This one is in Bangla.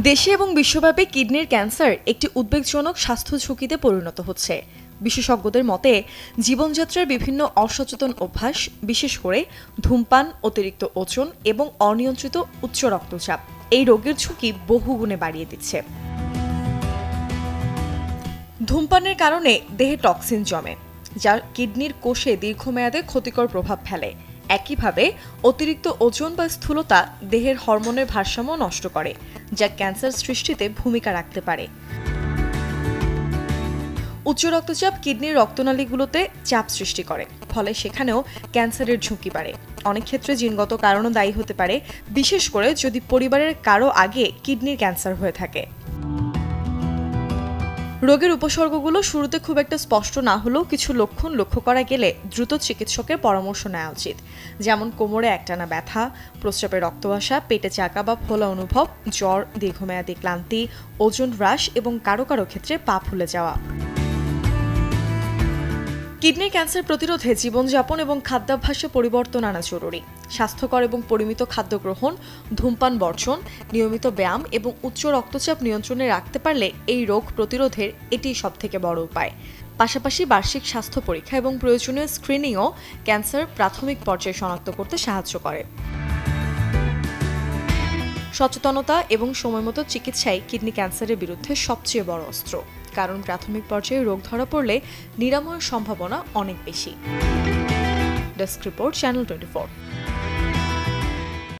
দেশে এবং বিশ্বব্যাপী কিডনির ক্যান্সার একটি উদ্বেগজনক স্বাস্থ্য ঝুঁকিতে পরিণত হচ্ছে। বিশেষজ্ঞদের মতে জীবনযাত্রার বিভিন্ন অসচেতন অভ্যাস, বিশেষ করে ধূমপান, অতিরিক্ত ওজন এবং অনিয়ন্ত্রিত উচ্চ রক্তচাপ এই রোগের ঝুঁকি বহুগুণে বাড়িয়ে দিচ্ছে। ধূমপানের কারণে দেহে টক্সিন জমে, যা কিডনির কোষে দীর্ঘমেয়াদে ক্ষতিকর প্রভাব ফেলে। একইভাবে অতিরিক্ত ওজন বা স্থূলতা দেহের হরমোনের ভারসাম্য নষ্ট করে, যা ক্যান্সার সৃষ্টিতে ভূমিকা রাখতে পারে। উচ্চ রক্তচাপ কিডনির রক্তনালীগুলোতে চাপ সৃষ্টি করে, ফলে সেখানেও ক্যান্সারের ঝুঁকি বাড়ে। অনেক ক্ষেত্রে জিনগত কারণও দায়ী হতে পারে, বিশেষ করে যদি পরিবারের কারো আগে কিডনির ক্যান্সার হয়ে থাকে। রোগের উপসর্গগুলো শুরুতে খুব একটা স্পষ্ট না হলেও কিছু লক্ষণ লক্ষ্য করা গেলে দ্রুত চিকিৎসকের পরামর্শ নেওয়া উচিত, যেমন কোমরে একটানা ব্যথা, প্রস্রাবে রক্ত আসা, পেটে চাকা বা ফোলা অনুভব, জ্বর, দীর্ঘমেয়াদী ক্লান্তি, ওজন হ্রাস এবং কারো কারো ক্ষেত্রে পা ফুলে যাওয়া। কিডনির ক্যান্সার প্রতিরোধে জীবনযাপন এবং খাদ্যাভ্যাসে পরিবর্তন আনা জরুরি। স্বাস্থ্যকর এবং পরিমিত খাদ্য গ্রহণ, ধূমপান বর্জন, নিয়মিত ব্যায়াম এবং উচ্চ রক্তচাপ নিয়ন্ত্রণে রাখতে পারলে এই রোগ প্রতিরোধের এটিই সবথেকে বড় উপায়। পাশাপাশি বার্ষিক স্বাস্থ্য পরীক্ষা এবং প্রয়োজনীয় স্ক্রিনিংও ক্যান্সার প্রাথমিক পর্যায়ে শনাক্ত করতে সাহায্য করে। সচেতনতা এবং সময়মতো চিকিৎসাই কিডনি ক্যান্সারের বিরুদ্ধে সবচেয়ে বড় অস্ত্র, কারণ প্রাথমিক পর্যায়ে রোগ ধরা পড়লে নিরাময়ের সম্ভাবনা অনেক বেশি। Desk report, channel 24।